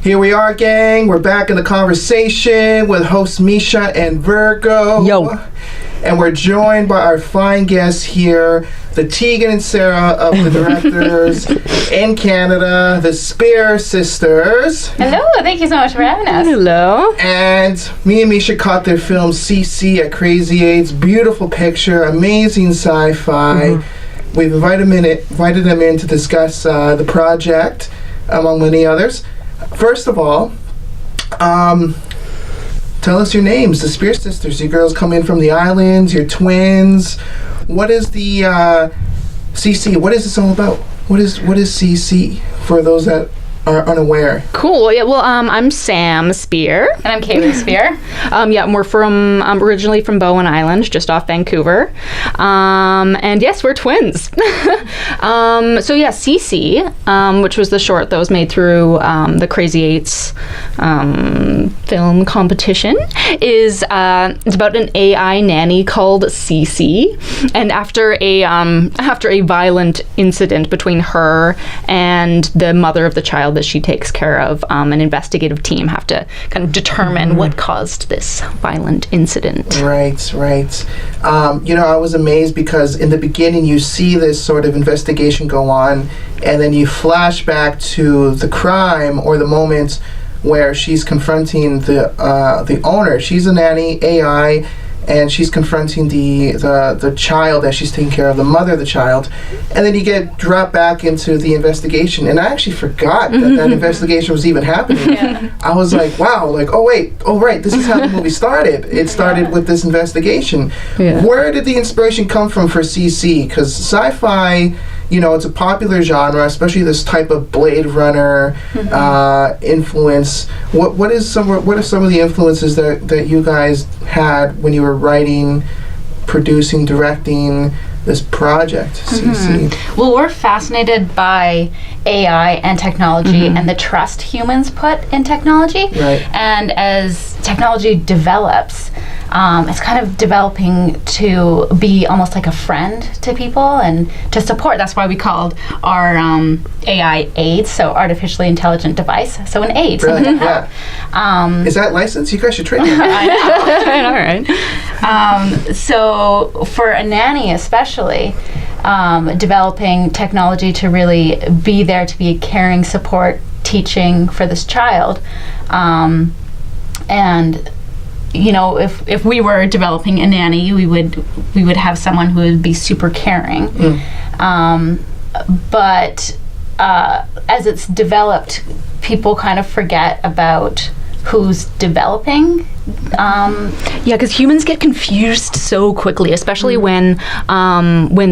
Here we are, gang. We're back in the conversation with hosts Misha and Virgo. Yo. And we're joined by our fine guests here, the Tegan and Sarah of the directors in Canada, the Spear sisters. Hello, thank you so much for having us. Hello. And me and Misha caught their film CC at Crazy 8's. Beautiful picture, amazing sci-fi. We've invited them in to discuss the project, among many others. First of all, tell us your names, the Spear sisters. You girls come in from the islands, you're twins. What is the CC? What is this all about? What is CC for those that are unaware? Cool. Yeah. Well, I'm Sam Spear. And I'm Kailey Spear. Yeah, and we're from originally from Bowen Island, just off Vancouver. And yes, we're twins. So yeah, CC, which was the short that was made through the Crazy Eights film competition, is it's about an AI nanny called CC. And after a violent incident between her and the mother of the child that she takes care of, an investigative team have to kind of determine what caused this violent incident. Right. I was amazed because in the beginning you see this sort of investigation go on, and then you flash back to the crime or the moment where she's confronting the owner. She's a nanny, AI, and she's confronting the child that she's taking care of, the mother of the child. And then you get dropped back into the investigation. And I actually forgot that investigation was even happening. Yeah. I was like, wow, right, this is how the movie started. It started with this investigation. Yeah. Where did the inspiration come from for CC? Because sci-fi, it's a popular genre, especially this type of Blade Runner influence. What are some of the influences that you guys had when you were writing, producing, directing this project, CC? Well, we're fascinated by AI and technology and the trust humans put in technology. Right. And as technology develops, it's kind of developing to be almost like a friend to people and to support. That's why we called our AI aids, so artificially intelligent device, so an aid. Really? something to Yeah. help. Is that licensed? You guys should trademark it. I All right. know. So for a nanny especially, developing technology to really be there to be a caring support teaching for this child. And if we were developing a nanny, we would have someone who would be super caring. But as it's developed, people kind of forget about who's developing. Yeah, because humans get confused so quickly, especially when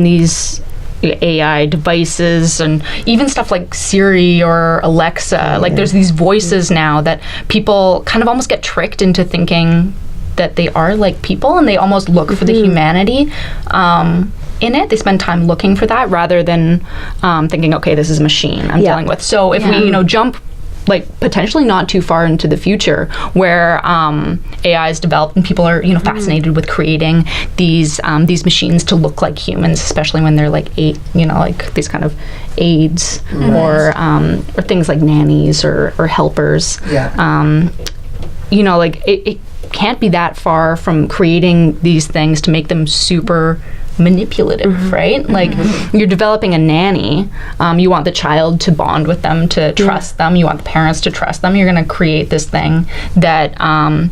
these AI devices and even stuff like Siri or Alexa, like there's these voices now that people kind of almost get tricked into thinking that they are like people, and they almost look for the humanity in it. They spend time looking for that rather than thinking, okay, this is a machine I'm dealing with. So if we jump potentially not too far into the future where AI is developed and people are fascinated with creating these machines to look like humans, especially when they're like these kind of aids or things like nannies or helpers. It can't be that far from creating these things to make them super manipulative, right? Like you're developing a nanny, you want the child to bond with them, to trust them, you want the parents to trust them. You're going to create this thing that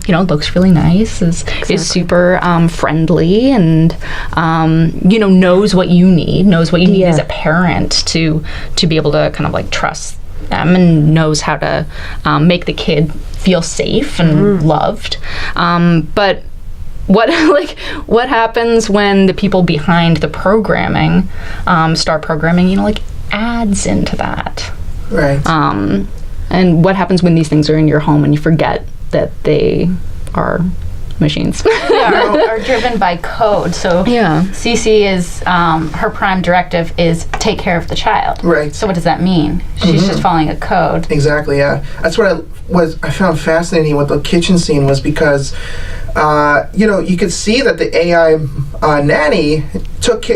looks really nice, is super friendly, and knows what you need as a parent to be able to kind of like trust them, and knows how to make the kid feel safe and loved. But what happens when the people behind the programming start programming ads into that, Right. And what happens when these things are in your home and you forget that they are machines? are driven by code. So CC is her prime directive is take care of the child. Right. So what does that mean? She's just following a code. Exactly. Yeah. That's what I found fascinating with the kitchen scene, was because you could see that the AI nanny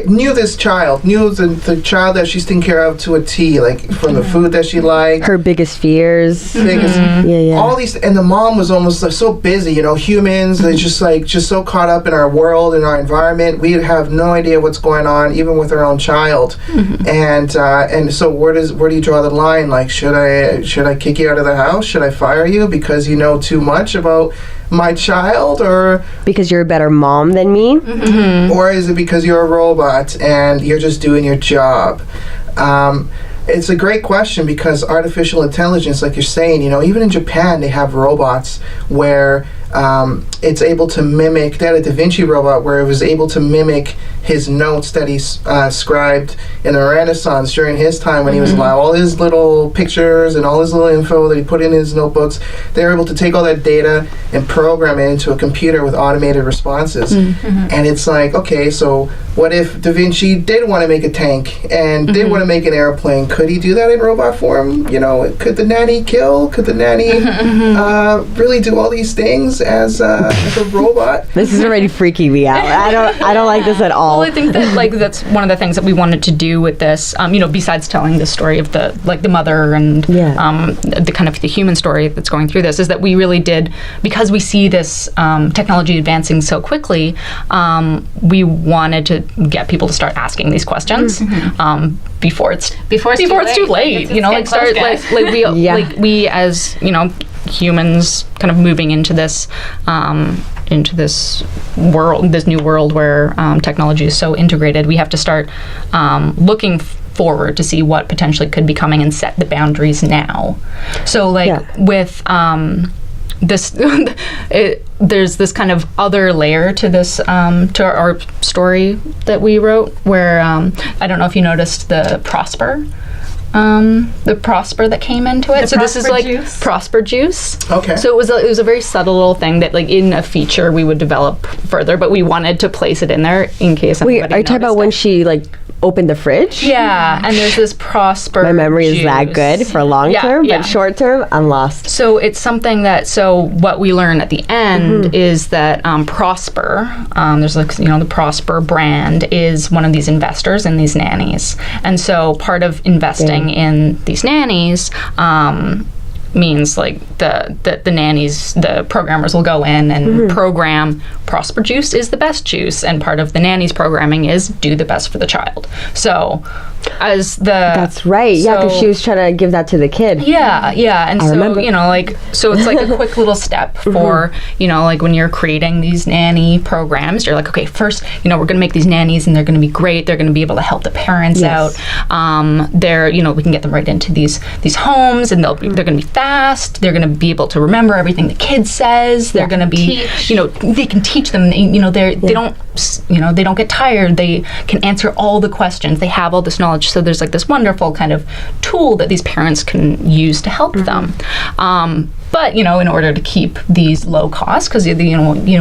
knew this child, knew the child that she's taking care of to a T, like from the food that she liked, her biggest fears, all these, and the mom was almost like so busy. Humans, they're just so caught up in our world and our environment, we have no idea what's going on, even with our own child. And so where do you draw the line? Like, should I kick you out of the house? Should I fire you because you know too much about my child, or because you're a better mom than me, or is it because you're a robot and you're just doing your job? It's a great question, because artificial intelligence, like you're saying, even in Japan they have robots where it's able to mimic. They had a Da Vinci robot where it was able to mimic his notes that he scribed in the Renaissance during his time when he was alive. All his little pictures and all his little info that he put in his notebooks, they were able to take all that data and program it into a computer with automated responses. And it's like, okay, so what if Da Vinci did want to make a tank and did want to make an airplane? Could he do that in robot form? Could the nanny kill? Could the nanny really do all these things as a robot? This is already freaking me out. I don't like this at all. Well, I think that that's one of the things that we wanted to do with this. Besides telling the story of the mother and the kind of the human story that's going through this, is that we really did, because we see this technology advancing so quickly. We wanted to get people to start asking these questions before it's too late. We as humans kind of moving into this world, this new world where technology is so integrated, we have to start looking forward to see what potentially could be coming and set the boundaries now. So with this there's this kind of other layer to this to our story that we wrote, where I don't know if you noticed the Prosper that came into it. So this is like juice. Prosper juice. Okay. So it was a very subtle little thing that, like, in a feature we would develop further, but we wanted to place it in there in case anybody Wait, are you talking about when she opened the fridge? Yeah, and there's this Prosper My memory juice. Is that good for long term, but short term, I'm lost. So it's something that, what we learn at the end is that Prosper, there's the Prosper brand is one of these investors in these nannies. And so part of investing in these nannies means like the nannies, the programmers will go in and program Prosper Juice is the best juice, and part of the nanny's programming is do the best for the child. So that's right, because she was trying to give that to the kid. And I remember. So it's like a quick little step for when you're creating these nanny programs, you're like, okay, first we're going to make these nannies and they're going to be great, they're going to be able to help the parents out. They're we can get them right into these homes, and they're going to be fast, they're going to be able to remember everything the kid says, they're going to be they can teach them, they don't get tired, they can answer all the questions, they have all this knowledge. So there's like this wonderful kind of tool that these parents can use to help them. But in order to keep these low costs, because you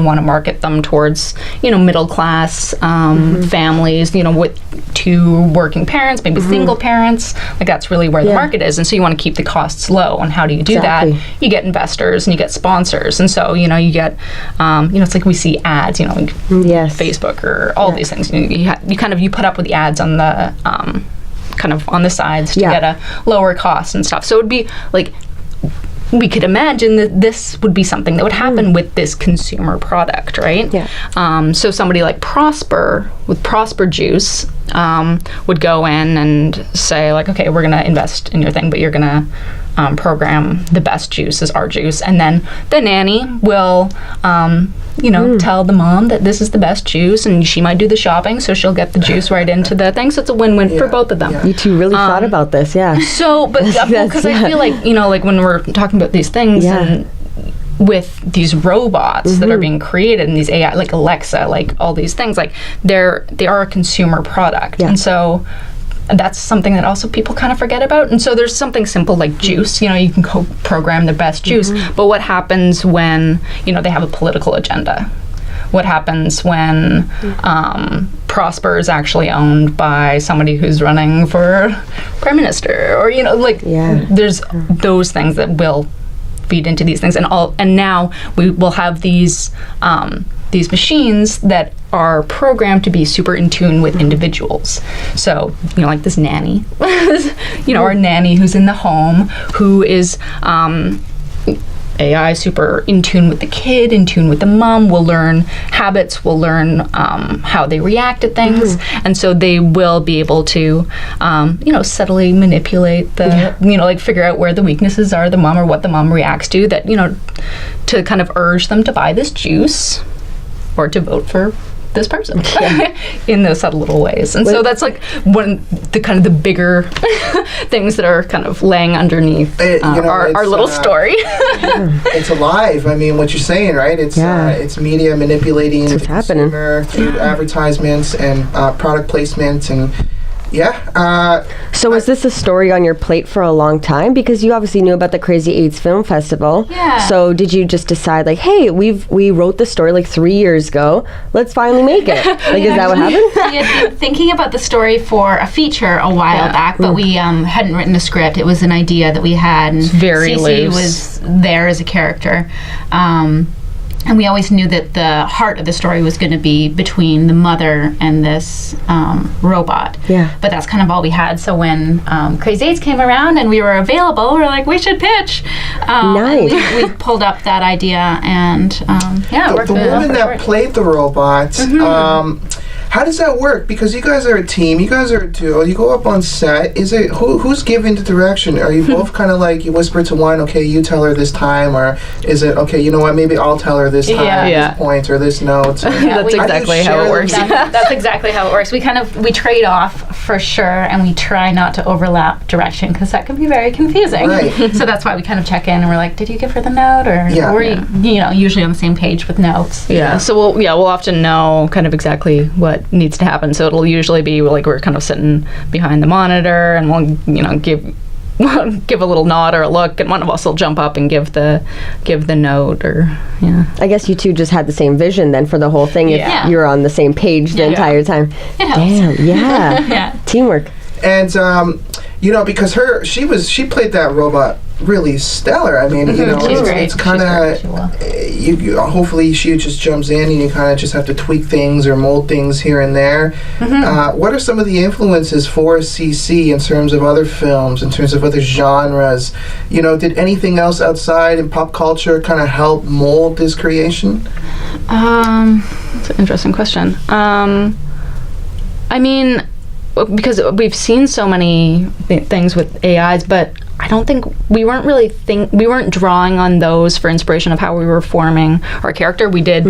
want to market them towards middle class families, with two working parents, maybe single parents, like that's really where the market is. And so you want to keep the costs low. And how do you do that? You get investors and you get sponsors, and so you get it's like we see ads, Facebook or all these things. You put up with the ads on the kind of on the sides to get a lower cost and stuff. So it would be like, we could imagine that this would be something that would happen with this consumer product, right? So somebody like Prosper, with Prosper Juice, would go in and say, like, okay, we're going to invest in your thing, but you're going to program the best juice as our juice. And then the nanny will, tell the mom that this is the best juice, and she might do the shopping, so she'll get the juice right into the thing. So it's a win-win for both of them. You two really thought about this, So, but because I feel like, when we're talking about these things and with these robots that are being created and these AI, like Alexa, like all these things, like they are a consumer product. And so that's something that also people kind of forget about. And so there's something simple like juice, you can program the best juice, but what happens when, they have a political agenda? What happens when Prosper is actually owned by somebody who's running for prime minister, or, there's those things that will feed into these things, and now we will have these machines that are programmed to be super in tune with individuals. So, like this nanny, our nanny who's in the home, who is AI super in tune with the kid, in tune with the mom, will learn habits, will learn how they react to things, and so they will be able to, subtly manipulate the, like figure out where the weaknesses are of the mom or what the mom reacts to, that, to kind of urge them to buy this juice or to vote for this person in those subtle little ways. And so that's like one the kind of the bigger things that are kind of laying underneath our little story. It's alive. I mean, what you're saying, right? It's media manipulating the consumer through advertisements and product placements and so was this a story on your plate for a long time? Because you obviously knew about the Crazy AIDS Film Festival. Yeah. So did you just decide, like, hey, we wrote the story like 3 years ago. Let's finally make it. Like, is that what happened? We had been thinking about the story for a feature a while back, but we hadn't written a script. It was an idea that we had. And very Cece loose. was there as a character. And we always knew that the heart of the story was going to be between the mother and this robot. Yeah. But that's kind of all we had. So when Crazy AIDS came around and we were available, we were like, we should pitch. Nice. We pulled up that idea and, it worked. The woman that played the robot, how does that work? Because you guys are a team, you guys are a duo, you go up on set. Is it who's giving the direction? Are you both kind of like, you whisper to one, okay, you tell her this time, or is it, okay, you know what, maybe I'll tell her this time, this point, or this note? That's exactly how it works. That's exactly how it works. We trade off for sure, and we try not to overlap direction, because that can be very confusing. Right. So that's why we kind of check in, and we're like, did you give her the note? Or we're usually on the same page with notes. Yeah. So we'll often know kind of exactly what needs to happen. So it'll usually be like we're kind of sitting behind the monitor, and we'll give a little nod or a look, and one of us will jump up and give the note. Or I guess you two just had the same vision then for the whole thing. If you're on the same page the entire time. It helps. Damn. Yeah. Teamwork. And because she played that robot really stellar. I mean, it's kind of hopefully she just jumps in and you kind of just have to tweak things or mold things here and there. What are some of the influences for CC in terms of other films, in terms of other genres? Did anything else outside in pop culture kind of help mold this creation? That's an interesting question. I mean, because we've seen so many things with AIs, but I don't think we weren't drawing on those for inspiration of how we were forming our character. We did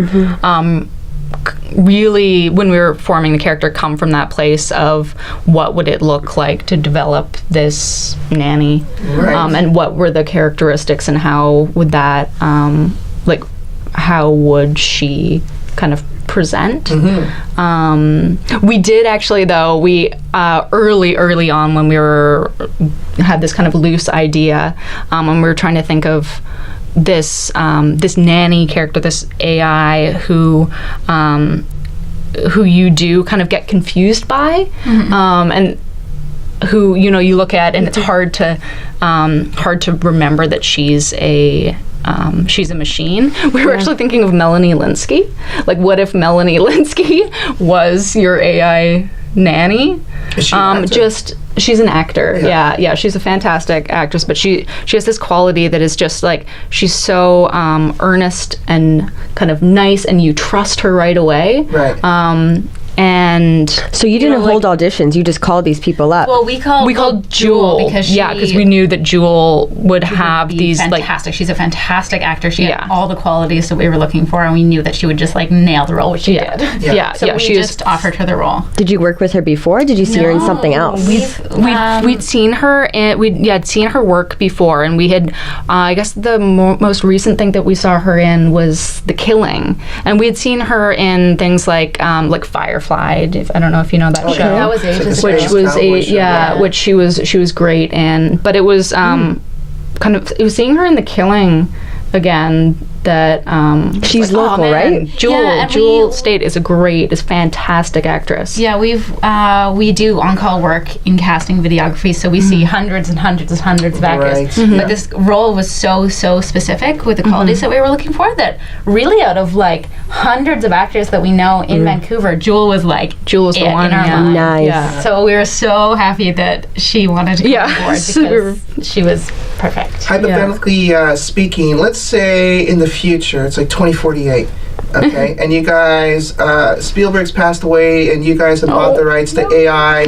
really, when we were forming the character, come from that place of what would it look like to develop this nanny, and what were the characteristics, and how would that how would she kind of present. We did actually, though, we early on when we had this kind of loose idea, when we were trying to think of this nanny character, this AI who you do kind of get confused by, and who you look at and it's hard to remember that she's a machine. We were actually thinking of Melanie Linsky. Like, what if Melanie Linsky was your AI nanny? Is she an actor? She's an actor. Yeah. She's a fantastic actress, but she has this quality that is just like, she's so earnest and kind of nice, and you trust her right away. Right. And so you didn't hold auditions, you just called these people up. Well, we called Jewel because we knew that Jewel would have these fantastic. She's a fantastic actor. She had all the qualities that we were looking for, and we knew that she would just nail the role, which she did. So we just offered her the role. Did you work with her before? Did you see her in something else? We'd seen her I'd seen her work before, and we had I guess the most recent thing that we saw her in was The Killing, and we had seen her in things like Firefly. I don't know if you know that show. That was ages ago. Which was which she was great in. But it was it was seeing her in The Killing again, that she's like, local, right? Jewel State is fantastic actress. Yeah, we do on-call work in casting videography, so we see hundreds and hundreds and hundreds of actors. Right. But this role was so specific with the qualities that we were looking for that really out of like hundreds of actors that we know in Vancouver, Jewel was the one in our mind. Nice. Yeah. So we were so happy that she wanted to come on board because she was perfect. Hypothetically speaking, let's say in the future, it's like 2048. Okay, and you guys, Spielberg's passed away, and you guys have bought the rights to AI.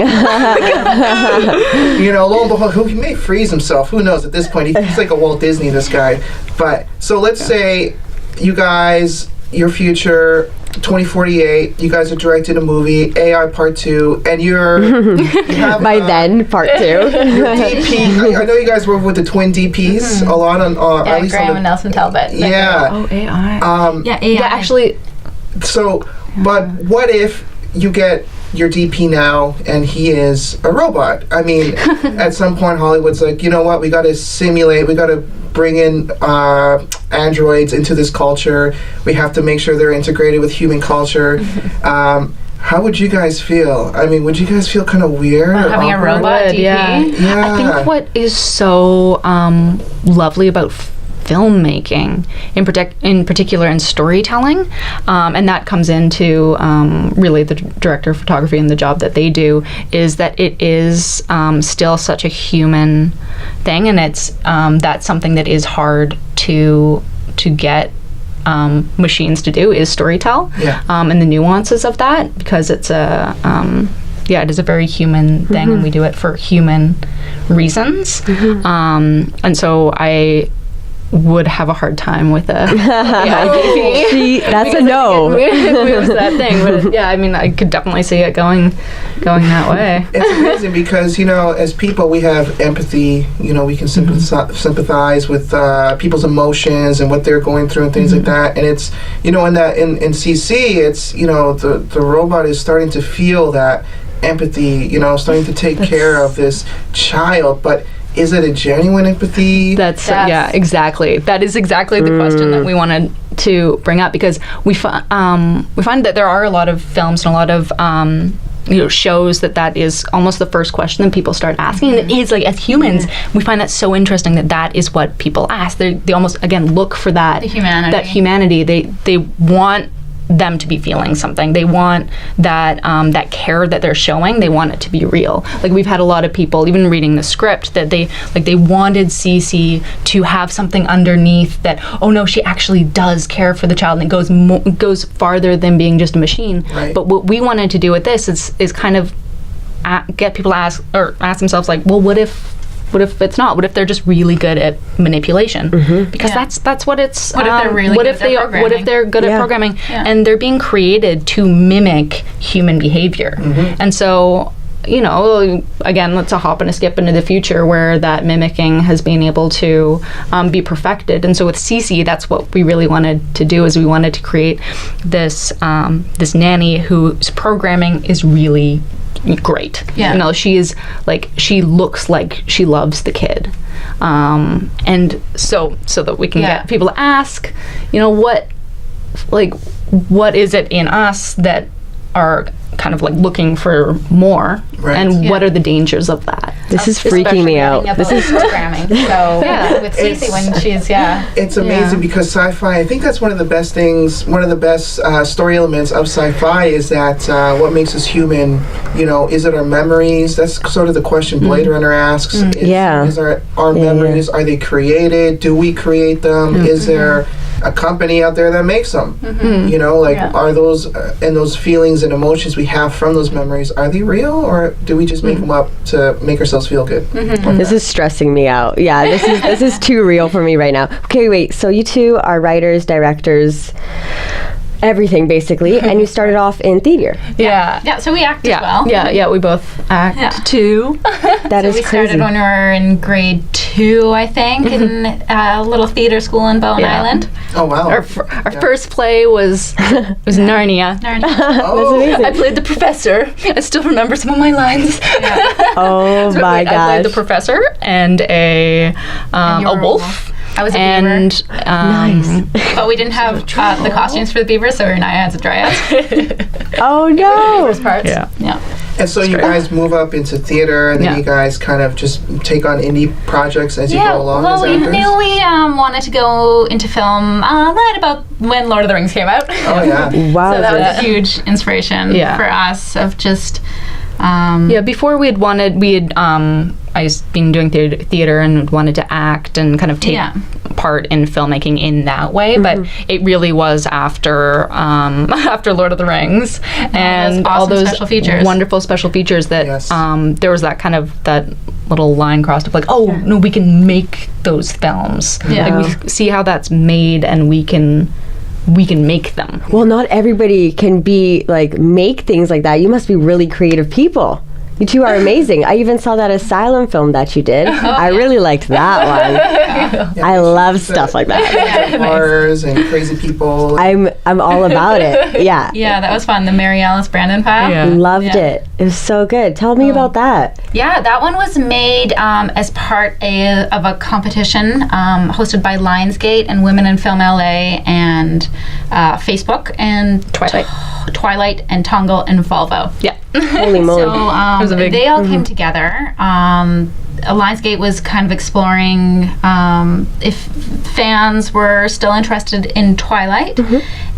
Lo and behold, he may freeze himself. Who knows at this point? He's like a Walt Disney, this guy. But, so let's say you guys, your future, 2048, you guys are directing a movie, AI Part 2, and you have... By then, Part 2. Your DP, I know you guys work with the twin DPs a lot on... at least Graham on and Nelson Talbot. Yeah. Oh, AI. AI. Yeah, actually... So, but what if you get your DP now and he is a robot? I mean, at some point Hollywood's like, you know what, we got to simulate, we got to bring in androids into this culture. We have to make sure they're integrated with human culture. How would you guys feel? I mean, would you guys feel kind of weird? Having a robot DP? Yeah. I think what is so lovely about filmmaking, in particular in storytelling, and that comes into really the director of photography and the job that they do, is that it is still such a human thing, and it's that's something that is hard to get machines to do, is storytell, and the nuances of that, because it's it is a very human thing, and we do it for human reasons, and so I would have a hard time with a DP. That's a no. It was that thing, but yeah, I mean, I could definitely see it going that way. It's amazing because, as people, we have empathy. We can sympathize with people's emotions and what they're going through and things like that. And it's, in CC, it's, the robot is starting to feel that empathy, starting to take care of this child, but is it a genuine empathy? That's exactly. That is exactly the question that we wanted to bring up, because we find that there are a lot of films and a lot of shows that is almost the first question that people start asking. And it is, like, as humans, we find that so interesting that is what people ask. They almost, again, look for that humanity. That humanity. They want them to be feeling something. They want that that care that they're showing. They want it to be real. Like, we've had a lot of people, even reading the script, that they wanted Cece to have something underneath that, oh no, she actually does care for the child, and it goes farther than being just a machine. Right. But what we wanted to do with this is kind of get people to ask themselves, like, well, what if it's not? What if they're just really good at manipulation? Because that's what it's. What if they're really good at programming? What if they're good at programming, and they're being created to mimic human behavior? And so, again, let's hop and a skip into the future where that mimicking has been able to be perfected. And so with Cece, that's what we really wanted to do, is we wanted to create this this nanny whose programming is really great. She is like, she looks like she loves the kid, and so that we can get people to ask, what is it in us that are kind of like looking for more, and what are the dangers of that? This is freaking me out. This is programming. So with Cece, when she's it's amazing because sci-fi, I think that's one of the best things, one of the best story elements of sci-fi is that what makes us human. Is it our memories? That's sort of the question Blade Runner asks. Is our memories, are they created? Do we create them? Is there a company out there that makes them? Are those and those feelings and emotions we have from those memories, are they real, or do we just make them up to make ourselves feel good? This is stressing me out. Yeah, this is too real for me right now. Okay, wait, so you two are writers, directors, everything basically, and you started off in theater. So we act as well. We both act too. That is we crazy. started when we were in grade 2, I think, in a little theater school in Bowen Island. Oh wow! Our first play was Narnia. Oh, that's amazing. I played the professor. I still remember some of my lines. Oh my gosh! I played the professor and a wolf. I was a and beaver. Nice. But we didn't have the costumes for the beavers, so we were naiads and dryads. Oh no! Beavers parts. Yeah. Yeah. And so you guys move up into theater, and then you guys kind of just take on indie projects as you go along. Well, we as actors? knew we wanted to go into film right about when Lord of the Rings came out. Oh yeah. Wow. So that was a huge inspiration for us of just. Before I was been doing theater and wanted to act and kind of take part in filmmaking in that way, but it really was after Lord of the Rings and awesome all those special features. wonderful special features that there was that kind of that little line crossed of like, no, we can make those films. Like we see how that's made and we can make them. Well, not everybody can be like make things like that. You must be really creative people. You two are amazing. I even saw that Asylum film that you did. I really liked that one. I love stuff like that. Horrors and crazy people. I'm all about it. Yeah. Yeah, that was fun. The Mary Alice Brandon file. Yeah. Loved it. It was so good. Tell me about that. Yeah, that one was made as part of a competition hosted by Lionsgate and Women in Film LA and Facebook and Twilight and Tongle and Volvo. Yeah. Holy moly. So they all came together. Lionsgate was kind of exploring if fans were still interested in Twilight,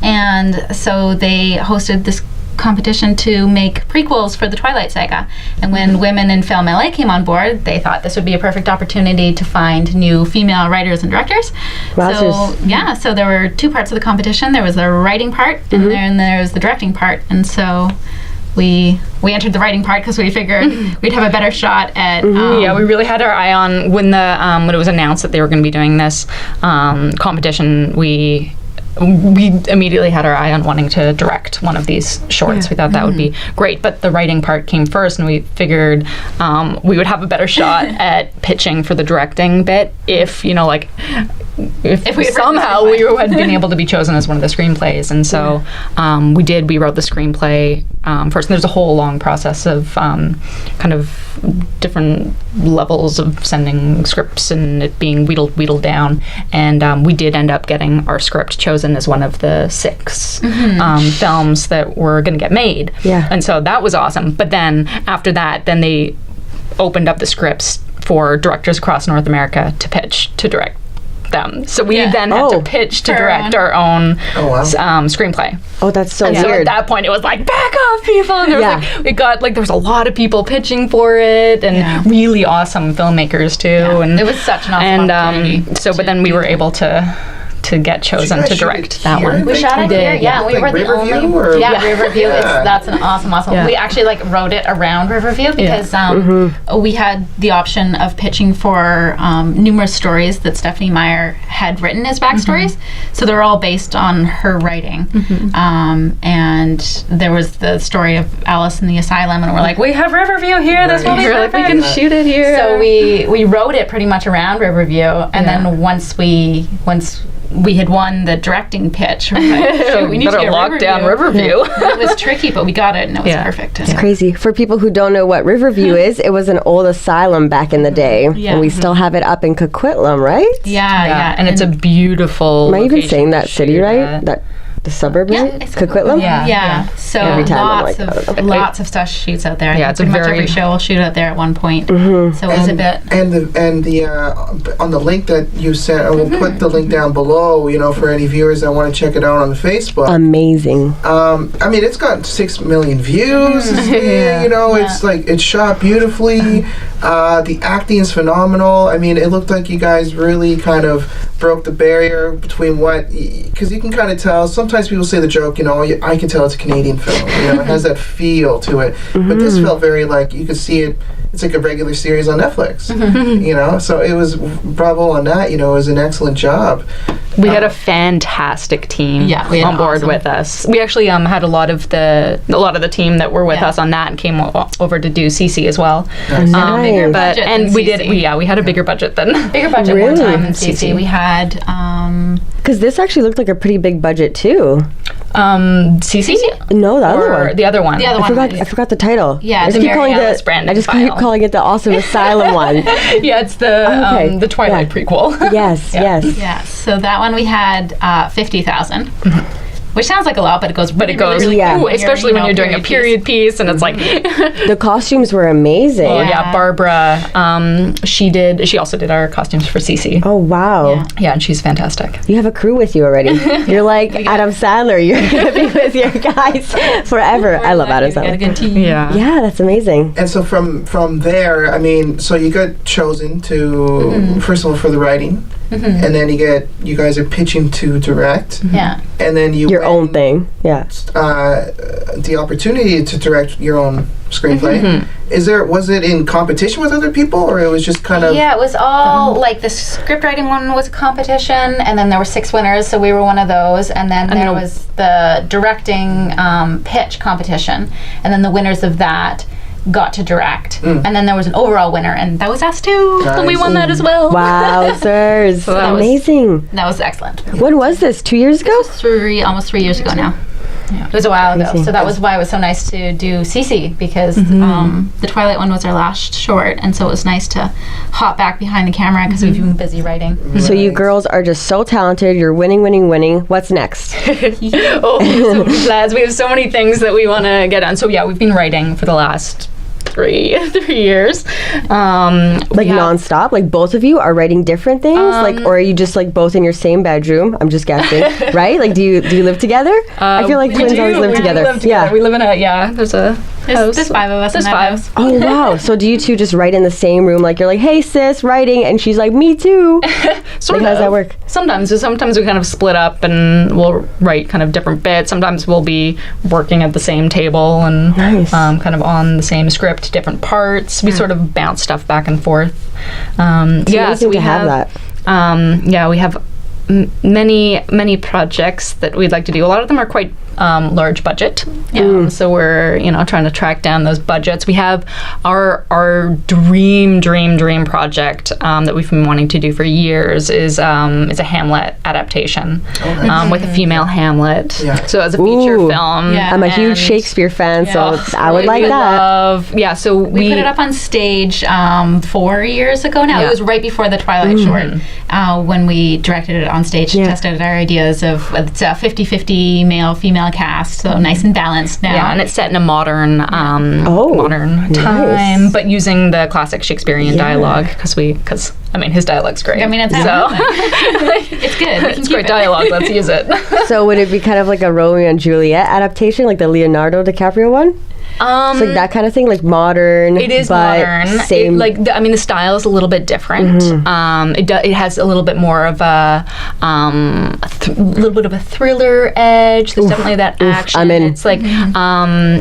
and so they hosted this competition to make prequels for the Twilight saga. And when Women in Film LA came on board, they thought this would be a perfect opportunity to find new female writers and directors. So there were two parts of the competition. There was the writing part, and then there was the directing part. And so we entered the writing part because we figured we'd have a better shot at. We really had our eye on when it was announced that they were going to be doing this competition. We immediately had our eye on wanting to direct one of these shorts. We thought that would be great, but the writing part came first, and we figured we would have a better shot at pitching for the directing bit if we somehow we had been able to be chosen as one of the screenplays. And so we wrote the screenplay first, and there's a whole long process of kind of different levels of sending scripts and it being wheedled down, and we did end up getting our script chosen as one of the 6 films that were going to get made. And so that was awesome. But then after that, then they opened up the scripts for directors across North America to pitch to direct them. So we then had to pitch to direct our own screenplay. Oh, that's so weird. So at that point, it was like, back off, people. And there was a lot of people pitching for it, and really awesome filmmakers too. Yeah. And it was such an awesome opportunity. But then we were able to get chosen to direct that one. We shot it here, we were the only. Riverview. That's an awesome. Yeah. We actually wrote it around Riverview because we had the option of pitching for numerous stories that Stephanie Meyer had written as backstories. So they're all based on her writing. And there was the story of Alice in the Asylum, and we're like, we have Riverview here. This will be perfect. We can shoot it here. So we wrote it pretty much around Riverview, and then once we had won the directing pitch. We were like, we need to get lock down Riverview. It was tricky, but we got it, and it was perfect. It's crazy. For people who don't know what Riverview is, it was an old asylum back in the day, and we still have it up in Coquitlam, right? Yeah. And it's a beautiful Am I even saying that city right? The suburb, right? Coquitlam? Yeah. So Every time lots of stuff shoots out there. Yeah, it's pretty much every show will shoot out there at one point. So it was a bit. And the on the link that you sent, and we'll put the link down below. For any viewers that want to check it out on Facebook. Amazing. I mean, it's got 6 million views. It's it's shot beautifully. The acting is phenomenal. I mean, it looked like you guys really kind of broke the barrier between because you can kind of tell. Sometimes people say the joke, I can tell it's a Canadian film. It has that feel to it. But this felt very you could see it. It's like a regular series on Netflix. So it was bravo on that. It was an excellent job. We had a fantastic team on board with us. We actually had a lot of the team that were with us on that and came over to do CC as well. Nice. Bigger budget than we CC. did. We had a bigger budget than Really? one time in CC. We had because this actually looked like a pretty big budget too. Cece? No, the other Or one. the other one. The other one. I forgot the title. Yeah, I just the keep Mary calling Alice it. Brandon I just file. keep calling it the Awesome Asylum one. Yeah, it's the Twilight Yeah. prequel. Yes, yes. Yeah, so that one we had 50,000, which sounds like a lot, but it goes. Yeah. ooh, especially when you're doing a period piece, and it's like, The costumes were amazing. oh yeah, Barbara. She also did our costumes for Cece. Oh wow. Yeah. Yeah, and she's fantastic. You have a crew with you already. You're like Adam Sandler. You're gonna be with your guys forever. I love Adam Got a Sandler. good team. Yeah. Yeah, that's amazing. And so from there, I mean, so you got chosen to first of all for the writing, and then you guys are pitching to direct, Yeah. and then you Your win, own thing. Yeah. the opportunity to direct your own screenplay. Was it in competition with other people, or it was just kind of? Yeah, it was all like the script writing one was a competition, and then there were 6 winners, so we were one of those, and then there was the directing pitch competition, and then the winners of that got to direct, and then there was an overall winner, and that was us too. Nice. And we won that as well. Wowzers. So that was- Amazing. That was excellent. When was this? 2 years ago? Almost 3 years ago now. Yeah. It was a while ago, Crazy. so that was why it was so nice to do Cece, because the Twilight one was our last short, and so it was nice to hop back behind the camera because we've been busy writing. So you girls are just so talented. You're winning, winning, winning. What's next? Oh, so many plans. We have so many things that we want to get done. So yeah, we've been writing for the last three years. Like nonstop? Like both of you are writing different things? Like, or are you just like both in your same bedroom? I'm just guessing, right? Like, do you live together? I feel like twins always live together. Yeah. We live in there's a house. There's 5 of us There's in that 5. house. Oh wow! So do you two just write in the same room? Like you're like, "Hey sis, writing," and she's like, "Me too." Sort Like, how does that of. work? Sometimes we kind of split up and we'll write kind of different bits. Sometimes we'll be working at the same table and Nice. kind of on the same script, different parts. We sort of bounce stuff back and forth. amazing we to have that. We have many projects that we'd like to do. A lot of them are quite large budget. So we're trying to track down those budgets. We have our dream project that we've been wanting to do for years is a Hamlet adaptation with a female Hamlet. Yeah. So as a feature Ooh. film. Yeah. I'm a huge and- Shakespeare fan, so Yeah. I would like that. So We put it up on stage 4 years ago now. Yeah. It was right before the Twilight short when we directed it on stage to test out our ideas of it's a 50-50 male-female cast, so nice and balanced now. Yeah, and it's set in a modern nice. time, but using the classic Shakespearean dialogue because his dialogue's great. I mean, it's it's good. We can it's keep great it. dialogue. Let's use it. So would it be kind of like a Romeo and Juliet adaptation, like the Leonardo DiCaprio one? It's like that kind of thing, like modern. It is but modern. Same. The style is a little bit different. It has a little bit more of a little bit of a thriller edge. There's definitely that action. I'm in. It's like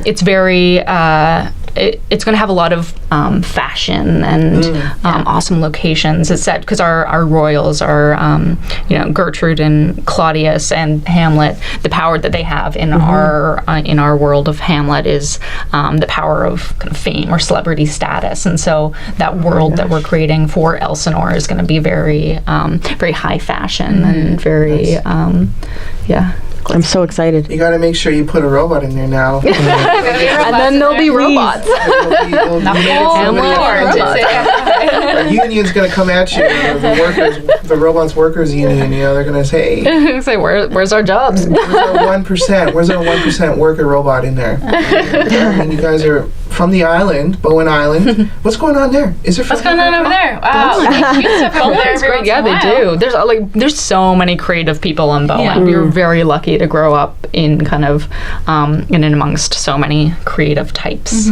it's very. It's going to have a lot of fashion and awesome locations. It's set because our royals are Gertrude and Claudius and Hamlet. The power that they have in our world of Hamlet is the power of kind of fame or celebrity status, and so that world that we're creating for Elsinore is going to be very very high fashion and very I'm so excited. You got to make sure you put a robot in there now. and then there'll be robots. A union's going to come at you. The robots workers union. They're going to say, "Hey, Say, where's our jobs? where's our 1%? Where's our 1% worker robot in there?" I mean, you guys are from the island, Bowen Island. What's going on there? Is there? What's going on over there? Wow, they cute stuff over there Bowen's every great. once Yeah, in a they while. do. There's so many creative people in Bowen. Yeah. We were very lucky to grow up in kind of in and amongst so many creative types.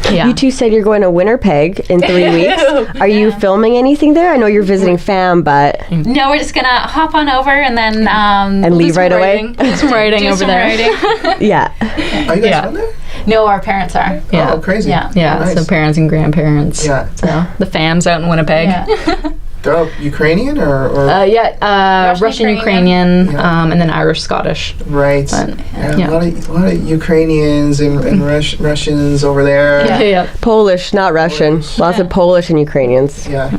Yeah. You two said you're going to Winnipeg in 3 weeks. Are you filming anything there? I know you're visiting fam, but No, we're just gonna hop on over and then and leave right away. Do some writing do over some there. writing. Yeah. Are you guys Yeah. from there? No, our parents are. Yeah. Oh, crazy. Yeah. Yeah, Nice. so parents and grandparents. Yeah. So the fam's out in Winnipeg. Yeah. Dope. Ukrainian or Russian, Ukrainian, and then Irish, Scottish. right? But, A lot of Ukrainians and Russians over there. Yeah. Polish, not Russian. Lots of Polish and Ukrainians. Yeah.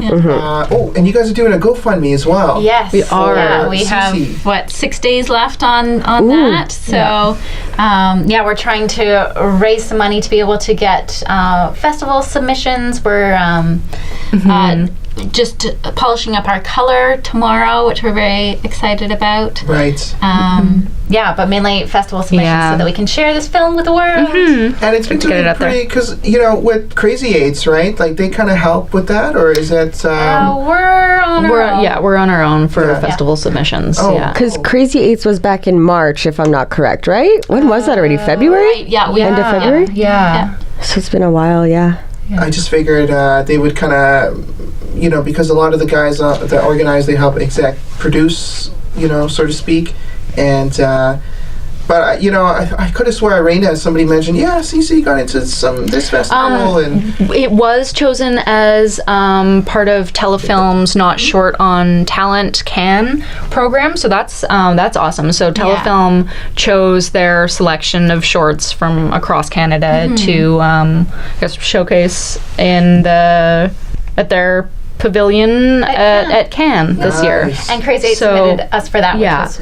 And you guys are doing a GoFundMe as well. Yes, We are. Yeah, we have Cece. 6 days left on that. So, we're trying to raise some money to be able to get festival submissions. We're just polishing up our color tomorrow, which we're very excited about. Right. But mainly festival submissions so that we can share this film with the world. And it's been get it doing out there. pretty, because, with Crazy Eights, right? Like, they kind of help with that, or is that... We're on our own. We're on our own for Yeah. festival submissions. Oh. Yeah. Because Crazy Eights was back in March, if I'm not correct, right? When was that already? February? Right, yeah, End of February? Yeah. So it's been a while, yeah. I just figured they would kind of, because a lot of the guys that organize, they help produce, so to speak. And, but, I could have swore Irena, somebody mentioned, CC got into this festival. And It was chosen as part of Telefilm's Not Short on Talent Can program, so that's awesome. So Telefilm chose their selection of shorts from across Canada to showcase at their pavilion at Cannes this year. Nice. And Crazy Eight submitted us for that, which was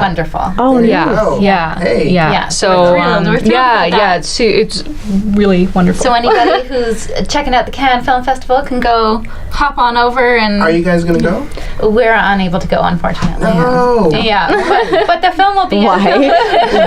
wonderful. Oh, Yeah, Oh, yeah, hey. yeah. So we're thrilled about that. it's really wonderful. So anybody who's checking out the Cannes Film Festival can go hop on over, and Are you guys going to go? we're unable to go, unfortunately. No. Yeah, but the film will be Why?